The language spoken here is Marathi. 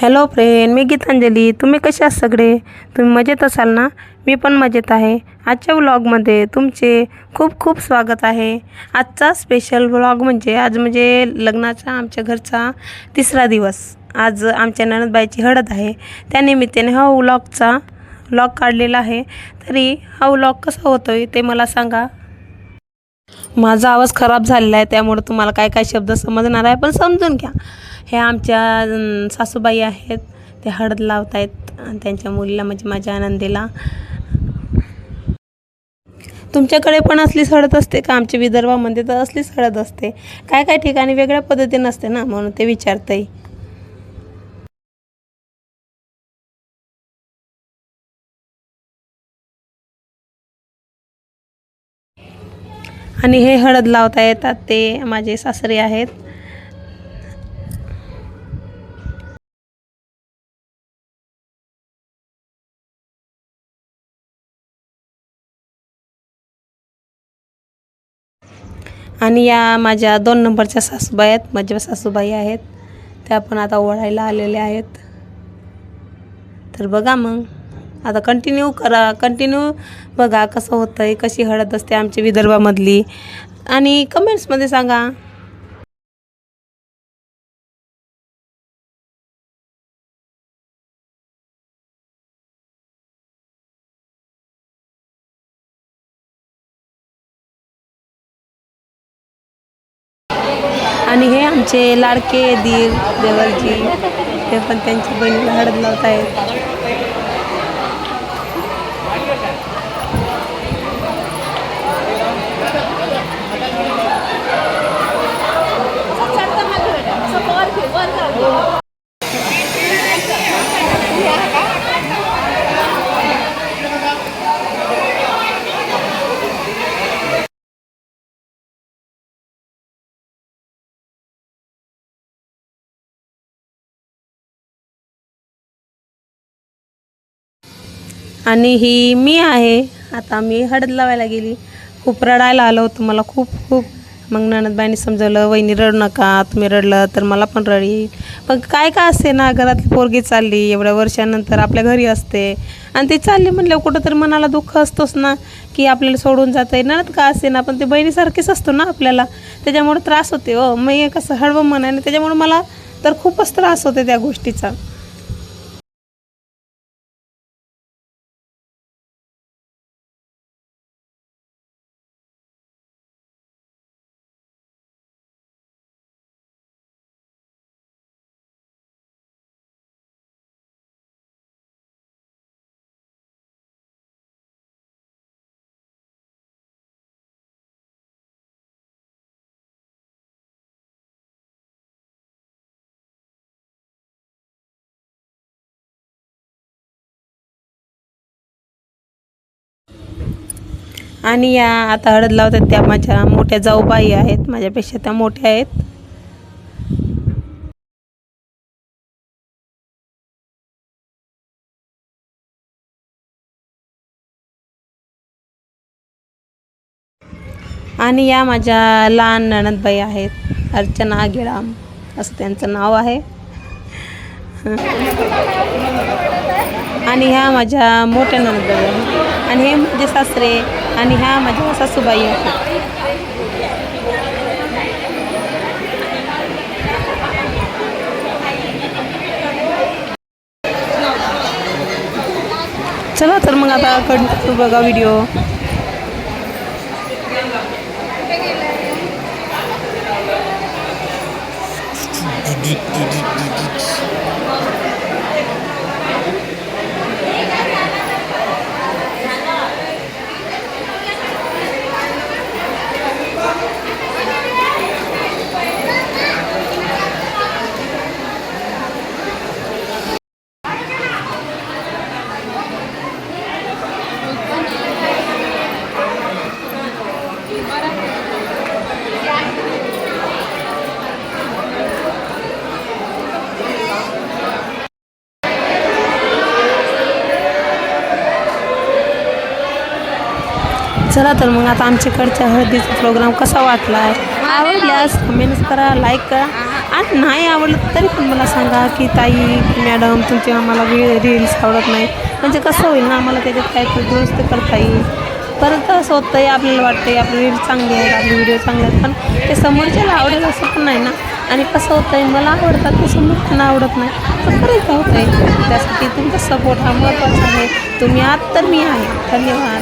हॅलो फ्रेंड, मी गीतांजली. तुम्ही कसे आहात सगळे? तुम्ही मजेत असाल ना? मी पण मजेत आहे. आजच्या व्लॉगमध्ये तुमचे खूप खूप स्वागत आहे. आजचा स्पेशल व्लॉग आज लग्नाचा आमच्या घरचा तिसरा दिवस. आज आमच्या नणंदबाईची हळद आहे. त्यानिमित्ताने हा व्लॉग काढलेला आहे. तरी हा व्लॉग कसा होतोय ते मला सांगा. माझा आवाज खराब झालेला आहे, त्यामुळे तुम्हाला काय काय शब्द समजणार आहे, पण समजून घ्या. हे आमच्या सासूबाई आहेत, ते हळद लावत आहेत त्यांच्या मुलीला, माझ्या आनंदीला. तुमच्याकडे पण असलीच हळद असते का? आमच्या विदर्भामध्ये तर असलीच हळद असते. काय काय ठिकाणी वेगळ्या पद्धतीने असते ना, म्हणून ते विचारते. आणि हे हळद लावता येतात ते माझे सासरे आहेत. आणि या माझ्या 2 नंबरच्या सासूबाई आहेत, माझ्या सासूबाई आहेत. त्या पण आता ओळायला आलेल्या आहेत. तर बघा, मग आता कंटिन्यू बघा कसं होतंय, कशी हळद असते आमच्या विदर्भामधली, आणि कमेंट्समध्ये सांगा. आणि हे आमचे लाडके दीर देवरजी, ते पण त्यांची बहिणीला हळद लावत आहेत. आणि ही मी आहे. आता मी हळद लावायला गेली, खूप रडायला आलं होतं मला, खूप. मग नणंदबाईंनी समजवलं, वहिनी रडू नका, तुम्ही रडलं तर मला पण रड येईल. पण काय असते ना, घरातली पोरगी चालली एवढ्या वर्षानंतर आपल्या घरी असते, आणि ती चालली म्हणल्यावर कुठं तर मनाला दुःख असतोच ना, की आपल्याला सोडून जाता आहे. नणंद का असते ना, पण ते बहिणीसारखीच असतो ना आपल्याला, त्याच्यामुळे त्रास होते. मग कसं हळवं मन आहे ना, त्याच्यामुळे मला तर खूपच त्रास होते त्या गोष्टीचा. आणि या आता हळद लावतात त्या माझ्या मोठ्या जाऊबाई आहेत, माझ्यापेक्षा त्या मोठ्या आहेत. आणि या माझ्या लहान नणंदबाई आहेत, अर्चना आगेळाम असं त्यांचं नाव आहे. आणि ह्या माझ्या मोठ्या नणंदबाई आहेत. आणि हे माझे सासरे, आणि ह्या माझ्या सासूबाई आहेत. चला तर मग आता कंटिन्यू बघा व्हिडिओ. चला तर मग आता आमच्याकडच्या हळदीचा प्रोग्राम कसा वाटला, आवडल्यास कमेंट्स करा, लाईक करा नाही आवडलं तरी पण मला सांगा की ताई मॅडम तुमचे आम्हाला रील्स आवडत नाही, म्हणजे कसं होईल ना, आम्हाला त्याच्यात काहीतरी दुरुस्त करता येईल. परत असं होतं आहे आपल्याला वाटतं आहे आपले रील्स चांगले आहेत, आपले व्हिडिओ चांगले आहेत, पण ते समोरच्याला आवडेल असं पण नाही ना. आणि कसं होतं आहे मला आवडतात ते समोरच्यांना आवडत नाही, तर करायचं होतं आहे. त्यासाठी तुमचा सपोर्ट हा महत्त्वाचा आहे. तुम्ही आहात तर मी आहे. धन्यवाद.